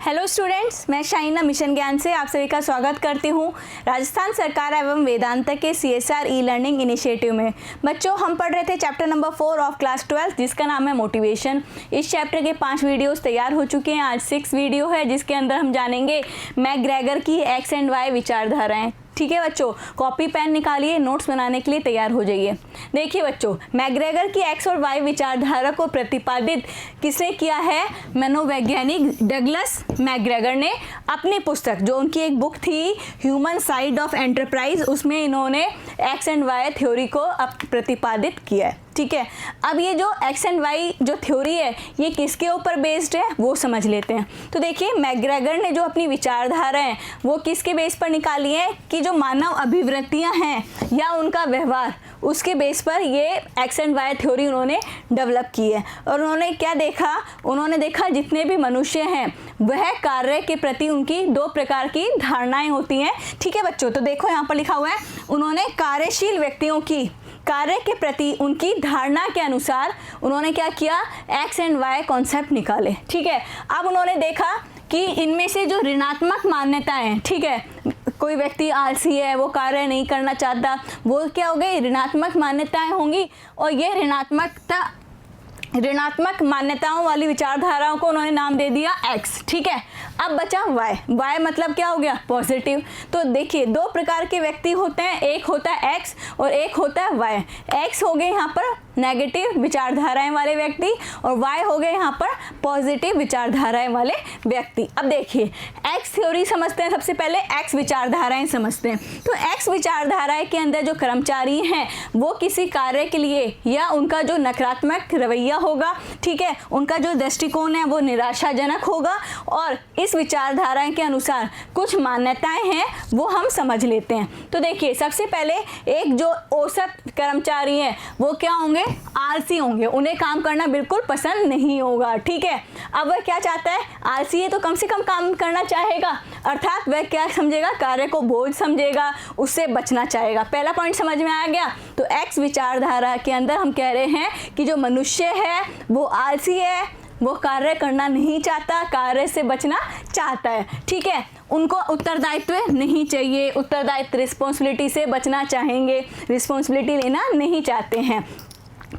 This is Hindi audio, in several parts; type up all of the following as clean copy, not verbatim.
हेलो स्टूडेंट्स, मैं शाइना मिशन ज्ञान से आप सभी का स्वागत करती हूँ राजस्थान सरकार एवं वेदांत के CSR ई लर्निंग इनिशिएटिव में। बच्चों, हम पढ़ रहे थे चैप्टर नंबर 4 ऑफ क्लास 12 जिसका नाम है मोटिवेशन। इस चैप्टर के 5 वीडियोस तैयार हो चुके हैं। आज 6 वीडियो है जिसके अंदर हम जानेंगे मैकग्रेगर की एक्स एंड वाई विचारधाराएं। ठीक है बच्चों, कॉपी पेन निकालिए, नोट्स बनाने के लिए तैयार हो जाइए। देखिए बच्चों, मैकग्रेगर की एक्स और वाई विचारधारा को प्रतिपादित किसने किया है? मनोवैज्ञानिक डगलस मैकग्रेगर ने अपनी पुस्तक, जो उनकी एक बुक थी ह्यूमन साइड ऑफ एंटरप्राइज, उसमें इन्होंने एक्स एंड वाई थ्योरी को प्रतिपादित किया है। ठीक है, अब ये जो एक्स एंड वाई जो थ्योरी है ये किसके ऊपर बेस्ड है वो समझ लेते हैं। तो देखिए, मैकग्रेगर ने जो अपनी विचारधारा है वो किसके बेस पर निकाली है कि जो मानव अभिवृत्तियां हैं या उनका व्यवहार, उसके बेस पर ये एक्स एंड वाई थ्योरी उन्होंने डेवलप की है। और उन्होंने क्या देखा? उन्होंने देखा जितने भी मनुष्य हैं वह कार्य के प्रति उनकी 2 प्रकार की धारणाएं होती हैं। ठीक है बच्चों, तो देखो यहाँ पर लिखा हुआ है, उन्होंने कार्यशील व्यक्तियों की कार्य के प्रति उनकी धारणा के अनुसार उन्होंने क्या किया? एक्स एंड वाई कॉन्सेप्ट निकाले। ठीक है, अब उन्होंने देखा कि इनमें से जो ऋणात्मक मान्यताएं हैं, ठीक है, कोई व्यक्ति आलसी है, वो कार्य नहीं करना चाहता, वो क्या हो गई? ऋणात्मक मान्यताएं होंगी। और ये ऋणात्मक मान्यताओं वाली विचारधाराओं को उन्होंने नाम दे दिया एक्स। ठीक है, अब बचा वाई। वाई मतलब क्या हो गया? पॉजिटिव। तो देखिए, 2 प्रकार के व्यक्ति होते हैं, एक होता है एक्स और एक होता है वाई। एक्स हो गए यहाँ पर नेगेटिव विचारधाराएं वाले व्यक्ति और वाई हो गए यहाँ पर पॉजिटिव विचारधाराएं वाले व्यक्ति। अब देखिए, एक्स थ्योरी समझते हैं, सबसे पहले एक्स विचारधाराएं समझते हैं। तो एक्स विचारधाराएं के अंदर जो कर्मचारी हैं वो किसी कार्य के लिए या उनका जो नकारात्मक रवैया होगा, ठीक है, उनका जो दृष्टिकोण है वो निराशाजनक होगा। और इस विचारधाराएं के अनुसार कुछ मान्यताएं हैं वो हम समझ लेते हैं। तो देखिए, सबसे पहले एक जो औसत कर्मचारी है वो क्या होंगे? आलसी होंगे, उन्हें काम करना बिल्कुल पसंद नहीं होगा। ठीक है, अब वह क्या चाहता है? आलसी है तो कम से कम काम करना चाहेगा, अर्थात वह क्या समझेगा? कार्य को बोझ समझेगा, उससे बचना चाहेगा। पहला पॉइंट समझ में आ गया। तो एक्स विचारधारा के अंदर हम कह रहे हैं कि जो मनुष्य है वो आलसी है, वो कार्य करना नहीं चाहता, कार्य से बचना चाहता है। ठीक है, उनको उत्तरदायित्व नहीं चाहिए, उत्तरदायित्व रिस्पॉन्सिबिलिटी से बचना चाहेंगे, रिस्पॉन्सिबिलिटी लेना नहीं चाहते हैं,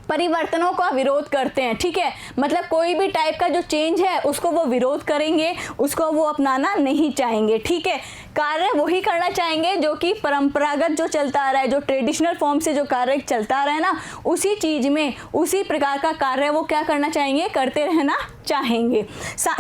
परिवर्तनों का विरोध करते हैं। ठीक है, मतलब कोई भी टाइप का जो चेंज है उसको वो विरोध करेंगे, उसको वो अपनाना नहीं चाहेंगे। ठीक है, कार्य वही करना चाहेंगे जो कि परंपरागत जो चलता आ रहा है, जो ट्रेडिशनल फॉर्म से जो कार्य चलता आ रहा है ना, उसी चीज में उसी प्रकार का कार्य वो क्या करना चाहेंगे? करते रहना चाहेंगे।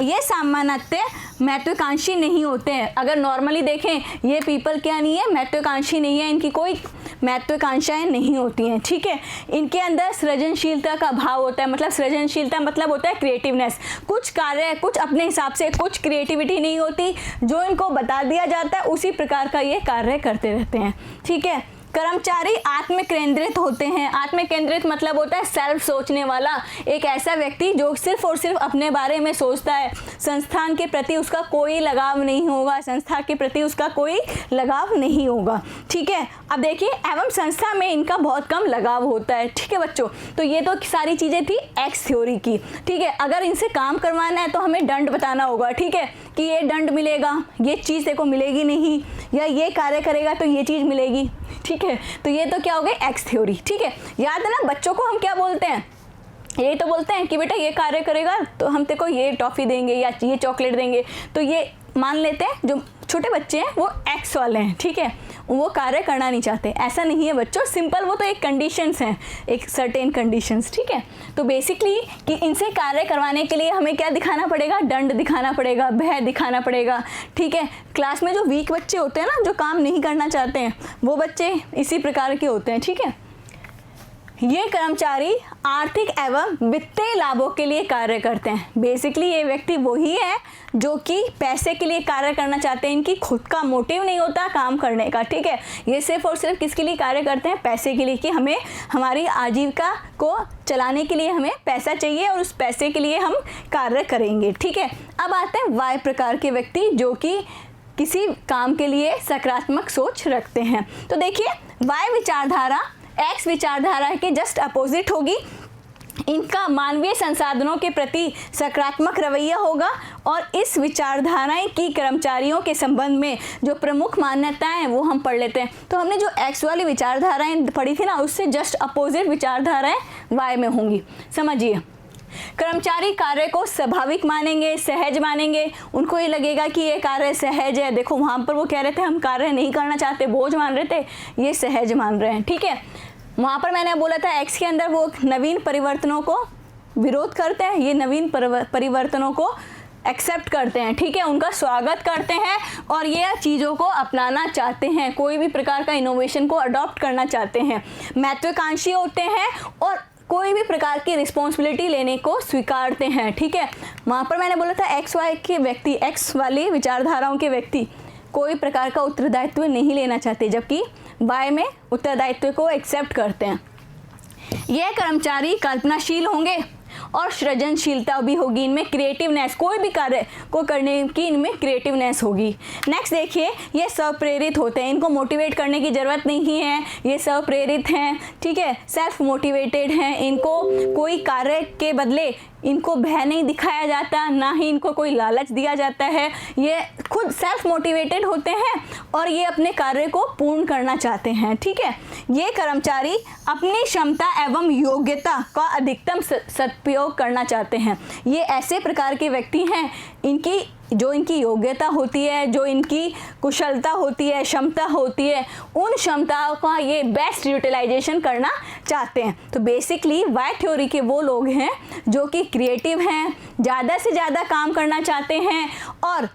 ये सामान्यतः महत्वाकांक्षी नहीं होते हैं। अगर नॉर्मली देखें, ये पीपल क्या नहीं है? महत्वाकांक्षी नहीं है, इनकी कोई महत्वाकांक्षाएं नहीं होती हैं। ठीक है, इनके अंदर सृजनशीलता का भाव होता है। मतलब सृजनशीलता मतलब होता है क्रिएटिवनेस। कुछ कार्य कुछ अपने हिसाब से, कुछ क्रिएटिविटी नहीं होती, जो इनको बता दिया जाता है उसी प्रकार का ये कार्य करते रहते हैं। ठीक है, कर्मचारी आत्म केंद्रित होते हैं। आत्म केंद्रित मतलब होता है सेल्फ सोचने वाला, एक ऐसा व्यक्ति जो सिर्फ और सिर्फ अपने बारे में सोचता है, संस्थान के प्रति उसका कोई लगाव नहीं होगा, संस्था के प्रति उसका कोई लगाव नहीं होगा। ठीक है, अब देखिए, एवं संस्था में इनका बहुत कम लगाव होता है। ठीक है बच्चों, तो ये तो सारी चीज़ें थी एक्स थ्योरी की। ठीक है, अगर इनसे काम करवाना है तो हमें दंड बताना होगा। ठीक है, कि ये दंड मिलेगा, ये चीज़ देखो मिलेगी नहीं, या ये कार्य करेगा तो ये चीज़ मिलेगी। ठीक है, तो ये तो क्या हो गई? X theory. ठीक है, याद है ना, बच्चों को हम क्या बोलते हैं? ये तो बोलते हैं कि बेटा ये कार्य करेगा तो हम तेरे को ये टॉफ़ी देंगे या ये चॉकलेट देंगे। तो ये मान लेते हैं जो छोटे बच्चे हैं वो एक्स वाले हैं। ठीक है, वो कार्य करना नहीं चाहते। ऐसा नहीं है बच्चों, सिंपल, वो तो एक कंडीशंस हैं, एक सर्टेन कंडीशंस। ठीक है, तो बेसिकली कि इनसे कार्य करवाने के लिए हमें क्या दिखाना पड़ेगा? दंड दिखाना पड़ेगा, भय दिखाना पड़ेगा। ठीक है, क्लास में जो वीक बच्चे होते हैं ना, जो काम नहीं करना चाहते हैं, वो बच्चे इसी प्रकार के होते हैं। ठीक है, ये कर्मचारी आर्थिक एवं वित्तीय लाभों के लिए कार्य करते हैं। बेसिकली ये व्यक्ति वही है जो कि पैसे के लिए कार्य करना चाहते हैं, इनकी खुद का मोटिव नहीं होता काम करने का। ठीक है, ये सिर्फ और सिर्फ किसके लिए कार्य करते हैं? पैसे के लिए, कि हमें हमारी आजीविका को चलाने के लिए हमें पैसा चाहिए और उस पैसे के लिए हम कार्य करेंगे। ठीक है, अब आते हैं वाई प्रकार के व्यक्ति जो कि किसी काम के लिए सकारात्मक सोच रखते हैं। तो देखिए, वाई विचारधारा एक्स विचारधारा के जस्ट अपोजिट होगी। इनका मानवीय संसाधनों के प्रति सकारात्मक रवैया होगा और इस विचारधाराएं की कर्मचारियों के संबंध में जो प्रमुख मान्यताएं हैं वो हम पढ़ लेते हैं। तो हमने जो एक्स वाली विचारधाराएं पढ़ी थी ना, उससे जस्ट अपोजिट विचारधाराएं वाई में होंगी। समझिए, कर्मचारी कार्य को स्वाभाविक मानेंगे, सहज मानेंगे। उनको ये लगेगा कि ये कार्य सहज है। देखो वहाँ पर वो कह रहे थे हम कार्य नहीं करना चाहते, बोझ मान रहे थे, ये सहज मान रहे हैं। ठीक है, वहाँ पर मैंने बोला था एक्स के अंदर वो नवीन परिवर्तनों को विरोध करते हैं, ये नवीन परिवर्तनों को एक्सेप्ट करते हैं। ठीक है, उनका स्वागत करते हैं और ये चीज़ों को अपनाना चाहते हैं, कोई भी प्रकार का इनोवेशन को अडॉप्ट करना चाहते हैं, महत्वाकांक्षी होते हैं और कोई भी प्रकार की रिस्पॉन्सिबिलिटी लेने को स्वीकारते हैं। ठीक है, वहाँ पर मैंने बोला था एक्स वाई के व्यक्ति, एक्स वाली विचारधाराओं के व्यक्ति कोई प्रकार का उत्तरदायित्व नहीं लेना चाहते, जबकि वाई में उत्तरदायित्व को एक्सेप्ट करते हैं। यह कर्मचारी कल्पनाशील होंगे और सृजनशीलता भी होगी, इनमें क्रिएटिवनेस, कोई भी कार्य को करने की इनमें क्रिएटिवनेस होगी। नेक्स्ट देखिए, ये स्वप्रेरित होते हैं, इनको मोटिवेट करने की ज़रूरत नहीं है, ये स्वप्रेरित हैं। ठीक है, सेल्फ मोटिवेटेड हैं, इनको कोई कार्य के बदले इनको भय नहीं दिखाया जाता, ना ही इनको कोई लालच दिया जाता है। ये खुद सेल्फ मोटिवेटेड होते हैं और ये अपने कार्य को पूर्ण करना चाहते हैं। ठीक है, ये कर्मचारी अपनी क्षमता एवं योग्यता का अधिकतम सदुपयोग करना चाहते हैं। ये ऐसे प्रकार के व्यक्ति हैं, इनकी योग्यता होती है, जो इनकी कुशलता होती है, क्षमता होती है, उन क्षमताओं का ये बेस्ट यूटिलाइजेशन करना चाहते हैं। तो बेसिकली वाई थ्योरी के वो लोग हैं जो कि क्रिएटिव हैं, ज़्यादा से ज़्यादा काम करना चाहते हैं और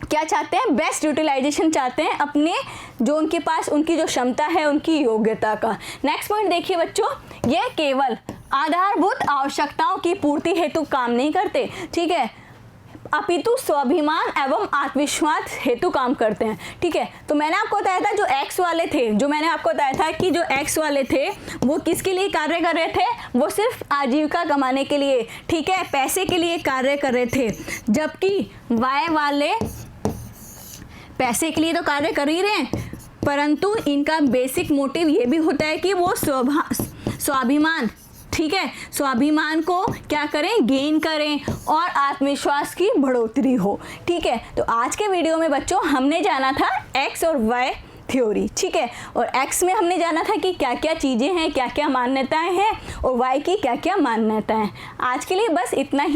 क्या चाहते हैं, बेस्ट यूटिलाइजेशन चाहते हैं अपने जो उनके पास उनकी जो क्षमता है, उनकी योग्यता का। नेक्स्ट पॉइंट देखिए बच्चों, ये केवल आधारभूत आवश्यकताओं की पूर्ति हेतु काम नहीं करते। ठीक है, अपितु स्वाभिमान एवं आत्मविश्वास हेतु काम करते हैं। ठीक है, तो मैंने आपको बताया था जो एक्स वाले थे, जो मैंने आपको बताया था कि जो एक्स वाले थे वो किसके लिए कार्य कर रहे थे, वो सिर्फ आजीविका कमाने के लिए, ठीक है, पैसे के लिए कार्य कर रहे थे। जबकि वाई वाले पैसे के लिए तो कार्य कर ही रहे हैं, परंतु इनका बेसिक मोटिव ये भी होता है कि वो स्वाभिमान, ठीक है, स्वाभिमान को क्या करें, गेन करें और आत्मविश्वास की बढ़ोतरी हो। ठीक है, तो आज के वीडियो में बच्चों हमने जाना था एक्स और वाई थ्योरी। ठीक है, और एक्स में हमने जाना था कि क्या क्या चीज़ें हैं, क्या क्या मान्यताएं हैं और वाई की क्या क्या मान्यताएं। आज के लिए बस इतना ही।